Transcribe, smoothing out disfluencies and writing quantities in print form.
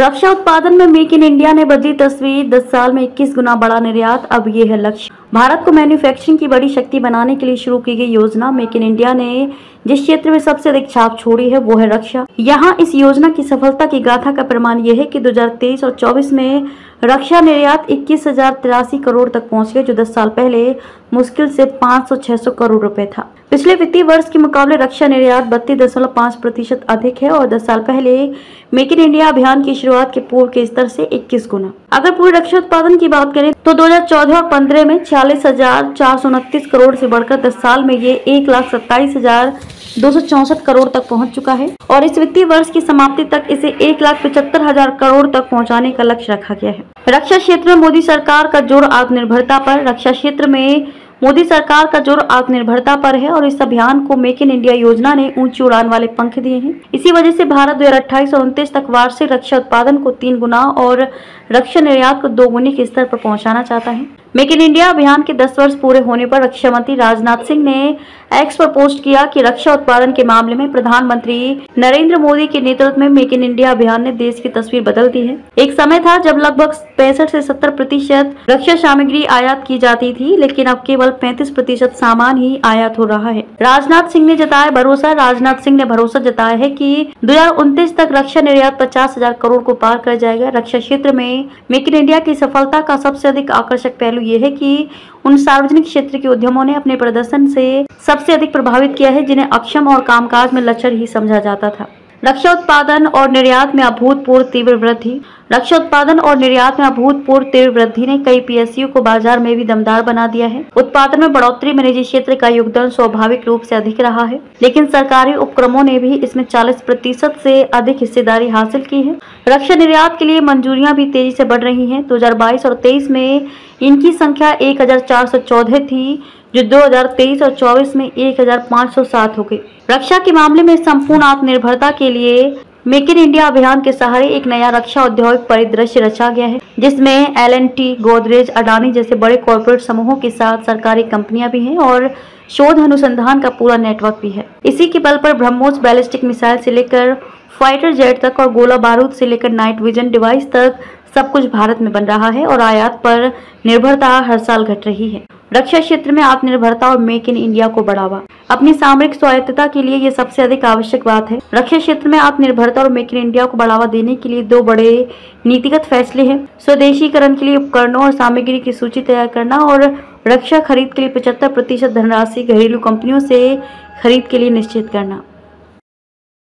रक्षा उत्पादन में make in India ने बदली तस्वीर। 10 साल में 21 गुना बढ़ा निर्यात, अब ये है लक्ष्य। भारत को मैन्युफैक्चरिंग की बड़ी शक्ति बनाने के लिए शुरू की गई योजना मेक इन इंडिया ने जिस क्षेत्र में सबसे अधिक छाप छोड़ी है वो है रक्षा। यहाँ इस योजना की सफलता की गाथा का प्रमाण यह है कि 2023 और 24 में रक्षा निर्यात 21,083 करोड़ तक पहुंच गए, जो 10 साल पहले मुश्किल से 500-600 करोड़ रुपए था। पिछले वित्तीय वर्ष के मुकाबले रक्षा निर्यात 32.5% अधिक है और 10 साल पहले मेक इन इंडिया अभियान की शुरुआत के पूर्व के स्तर से 21 गुना। अगर पूरे रक्षा उत्पादन की बात करें तो 2014 और 15 में 46,429 करोड़ से बढ़कर 10 साल में ये 1,27,264 करोड़ तक पहुंच चुका है और इस वित्तीय वर्ष की समाप्ति तक इसे 1,75,000 करोड़ तक पहुंचाने का लक्ष्य रखा गया है। रक्षा क्षेत्र में मोदी सरकार का जोर आत्मनिर्भरता पर। रक्षा क्षेत्र में मोदी सरकार का जोर आत्मनिर्भरता पर है और इस अभियान को मेक इन इंडिया योजना ने ऊंची उड़ान वाले पंख दिए हैं। इसी वजह से भारत 2028 और 29 तक वार्षिक रक्षा उत्पादन को 3 गुना और रक्षा निर्यात को 2 गुने के स्तर पर पहुंचाना चाहता है। मेक इन इंडिया अभियान के 10 वर्ष पूरे होने पर रक्षा मंत्री राजनाथ सिंह ने एक्स पर पोस्ट किया कि रक्षा उत्पादन के मामले में प्रधानमंत्री नरेंद्र मोदी के नेतृत्व में मेक इन इंडिया अभियान ने देश की तस्वीर बदल दी है। एक समय था जब लगभग 65 से 70% रक्षा सामग्री आयात की जाती थी, लेकिन अब केवल 35% सामान ही आयात हो रहा है। राजनाथ सिंह ने भरोसा जताया है कि 2029 तक रक्षा निर्यात 50,000 करोड़ को पार कर जाएगा। रक्षा क्षेत्र में मेक इन इंडिया की सफलता का सबसे अधिक आकर्षक पहलू ये है कि उन सार्वजनिक क्षेत्र के उद्यमों ने अपने प्रदर्शन से सबसे अधिक प्रभावित किया है, जिन्हें अक्षम और कामकाज में लचर ही समझा जाता था। रक्षा उत्पादन और निर्यात में अभूतपूर्व तीव्र वृद्धि। रक्षा उत्पादन और निर्यात में अभूतपूर्व तीव्र वृद्धि ने कई पीएसयू को बाजार में भी दमदार बना दिया है। उत्पादन में बढ़ोतरी में निजी क्षेत्र का योगदान स्वाभाविक रूप से अधिक रहा है, लेकिन सरकारी उपक्रमों ने भी इसमें 40% से अधिक हिस्सेदारी हासिल की है। रक्षा निर्यात के लिए मंजूरियां भी तेजी से बढ़ रही हैं। 2022 और 23 में इनकी संख्या 1,414 थी, जो 2023 और 24 में 1,507 हो गई। रक्षा के मामले में संपूर्ण आत्मनिर्भरता के लिए मेक इन इंडिया अभियान के सहारे एक नया रक्षा औद्योगिक परिदृश्य रचा गया है, जिसमें L&T, गोदरेज, अडानी जैसे बड़े कॉर्पोरेट समूहों के साथ सरकारी कंपनियां भी हैं और शोध अनुसंधान का पूरा नेटवर्क भी है। इसी के बल पर ब्रह्मोस बैलिस्टिक मिसाइल से लेकर फाइटर जेट तक और गोला बारूद से लेकर नाइट विजन डिवाइस तक सब कुछ भारत में बन रहा है और आयात पर निर्भरता हर साल घट रही है। रक्षा क्षेत्र में आत्मनिर्भरता और मेक इन इंडिया को बढ़ावा। अपनी सामरिक स्वायत्तता के लिए ये सबसे अधिक आवश्यक बात है। रक्षा क्षेत्र में आत्मनिर्भरता और मेक इन इंडिया को बढ़ावा देने के लिए 2 बड़े नीतिगत फैसले हैं। स्वदेशीकरण के लिए उपकरणों और सामग्री की सूची तैयार करना और रक्षा खरीद के लिए 75% धनराशि घरेलू कंपनियों से खरीद के लिए निश्चित करना।